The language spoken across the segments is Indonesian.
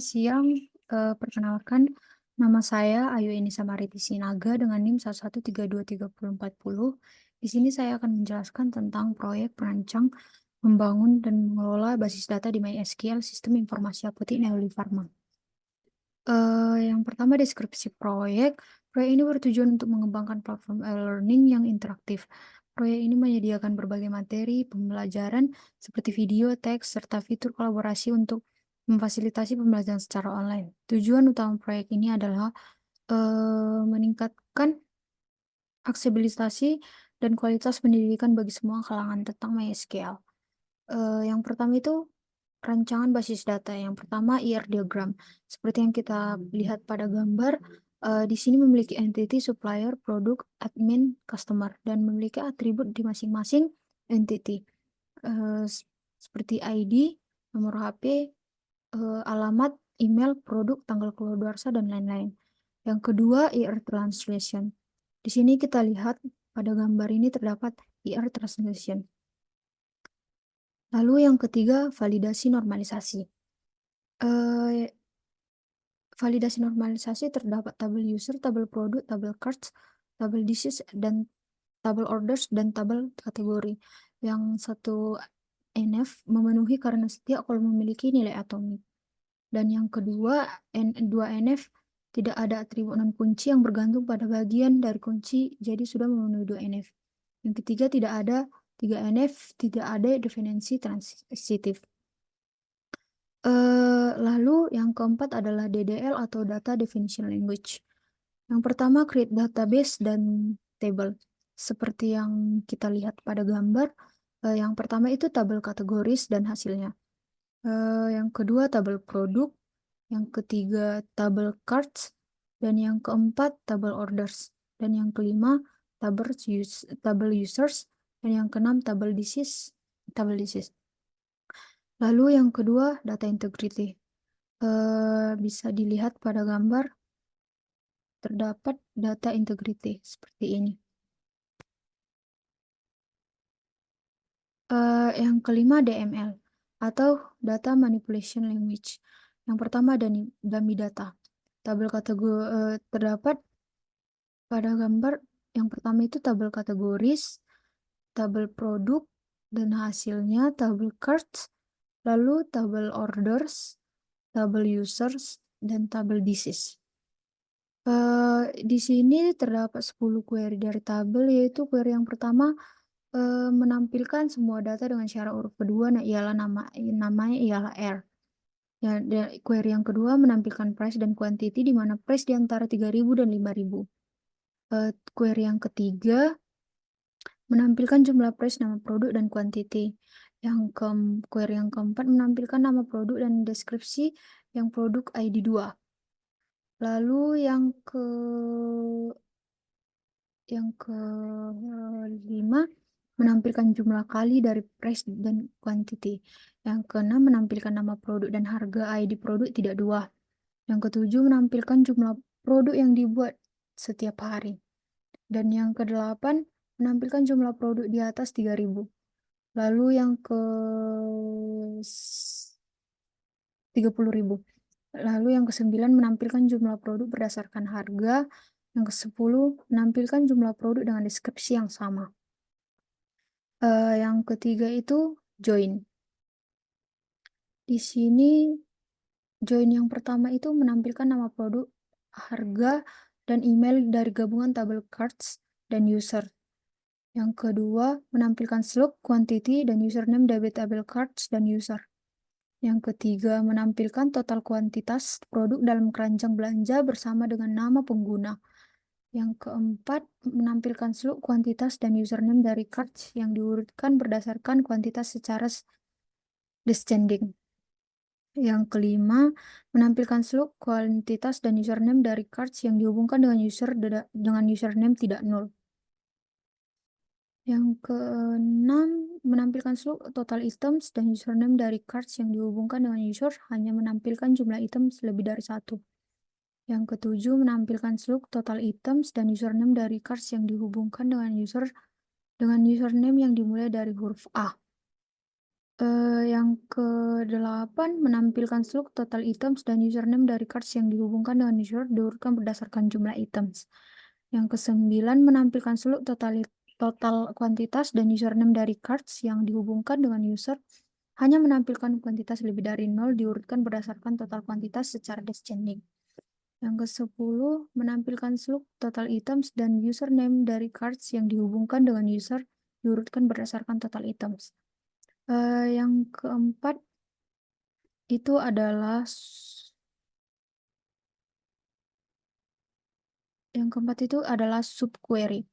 siang. Perkenalkan, nama saya Ayu Enisa Mariti Sinaga dengan NIM 113234040. Di sini saya akan menjelaskan tentang proyek perancang, membangun, dan mengelola basis data di MySQL Sistem Informasi Apotik Neoli Farma. Yang pertama, deskripsi proyek. Proyek ini bertujuan untuk mengembangkan platform e-learning yang interaktif. Proyek ini menyediakan berbagai materi pembelajaran seperti video, teks, serta fitur kolaborasi untuk memfasilitasi pembelajaran secara online. Tujuan utama proyek ini adalah meningkatkan aksesibilitas dan kualitas pendidikan bagi semua kalangan tentang MySQL. Yang pertama itu rancangan basis data. Yang pertama, IR diagram. Seperti yang kita lihat pada gambar, di sini memiliki entity, supplier, produk, admin, customer, dan memiliki atribut di masing-masing entity. Seperti ID, nomor HP, alamat, email, produk, tanggal keluarsa, dan lain-lain. Yang kedua, IR translation. Di sini kita lihat pada gambar ini terdapat IR translation. Lalu yang ketiga, validasi normalisasi. Validasi normalisasi terdapat tabel user, tabel produk, tabel cards, tabel disease, dan tabel orders, dan tabel kategori. Yang satu NF memenuhi karena setiap kalau memiliki nilai atomik. Dan yang kedua, dua NF tidak ada atribut non kunci yang bergantung pada bagian dari kunci, jadi sudah memenuhi 2 NF. Yang ketiga, tidak ada 3 NF, tidak ada definisi transitif. Lalu yang keempat adalah DDL atau Data Definition Language. Yang pertama, create database dan table. Seperti yang kita lihat pada gambar, yang pertama itu tabel kategoris dan hasilnya. Yang kedua, tabel produk. Yang ketiga, tabel cards. Dan yang keempat, tabel orders. Dan yang kelima, tabel users. Dan yang keenam, tabel disease. Lalu yang kedua, data integrity. Bisa dilihat pada gambar, terdapat data integrity seperti ini. Yang kelima, DML atau Data Manipulation Language. Yang pertama, dummy data. Tabel kategori terdapat pada gambar. Yang pertama itu tabel kategoris, tabel produk dan hasilnya, tabel cards, lalu tabel orders, tabel users, dan tabel disease. Di sini terdapat 10 query dari tabel, yaitu query yang pertama menampilkan semua data dengan syarat huruf kedua, ialah namanya ialah R. Ya, query yang kedua menampilkan price dan quantity, di mana price di antara 3.000 dan 5.000. Query yang ketiga menampilkan jumlah price, nama produk, dan quantity. Query yang keempat menampilkan nama produk dan deskripsi yang produk ID 2. Lalu yang kelima menampilkan jumlah kali dari price dan quantity. Yang keenam menampilkan nama produk dan harga ID produk tidak 2. Yang ketujuh menampilkan jumlah produk yang dibuat setiap hari. Dan yang kedelapan menampilkan jumlah produk di atas 3.000. Lalu yang ke 30.000. Lalu yang ke-9 menampilkan jumlah produk berdasarkan harga. Yang ke-10 menampilkan jumlah produk dengan deskripsi yang sama. Yang ketiga itu join. Di sini join yang pertama itu menampilkan nama produk, harga, dan email dari gabungan tabel cards dan user. Yang kedua menampilkan slug, quantity, dan username dari tabel cards dan user. Yang ketiga menampilkan total kuantitas produk dalam keranjang belanja bersama dengan nama pengguna. Yang keempat, menampilkan slug, kuantitas, dan username dari cards yang diurutkan berdasarkan kuantitas secara descending. Yang kelima, menampilkan slug, kuantitas, dan username dari cards yang dihubungkan dengan username tidak nol. Yang keenam, menampilkan slug, total items, dan username dari cards yang dihubungkan dengan user hanya menampilkan jumlah items lebih dari 1. Yang ketujuh, menampilkan slug, total items, dan username dari cards yang dihubungkan dengan username yang dimulai dari huruf A. Yang ke-8 menampilkan slug total items dan username dari cards yang dihubungkan dengan user diurutkan berdasarkan jumlah items. Yang ke-9 menampilkan slug total kuantitas dan username dari cards yang dihubungkan dengan user hanya menampilkan kuantitas lebih dari 0 diurutkan berdasarkan total kuantitas secara descending. Yang ke-10 menampilkan slug total items dan username dari cards yang dihubungkan dengan user diurutkan berdasarkan total items. Yang keempat itu adalah subquery.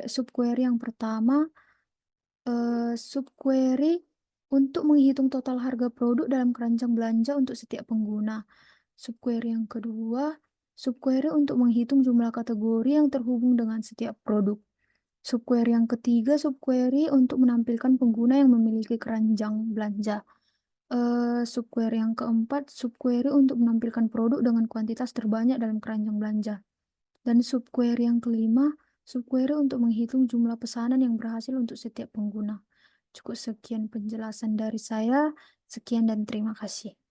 Subquery yang pertama, subquery untuk menghitung total harga produk dalam keranjang belanja untuk setiap pengguna. Subquery yang kedua, subquery untuk menghitung jumlah kategori yang terhubung dengan setiap produk. Subquery yang ketiga, subquery untuk menampilkan pengguna yang memiliki keranjang belanja. Subquery yang keempat, subquery untuk menampilkan produk dengan kuantitas terbanyak dalam keranjang belanja. Dan subquery yang kelima, subquery untuk menghitung jumlah pesanan yang berhasil untuk setiap pengguna. Cukup sekian penjelasan dari saya. Sekian dan terima kasih.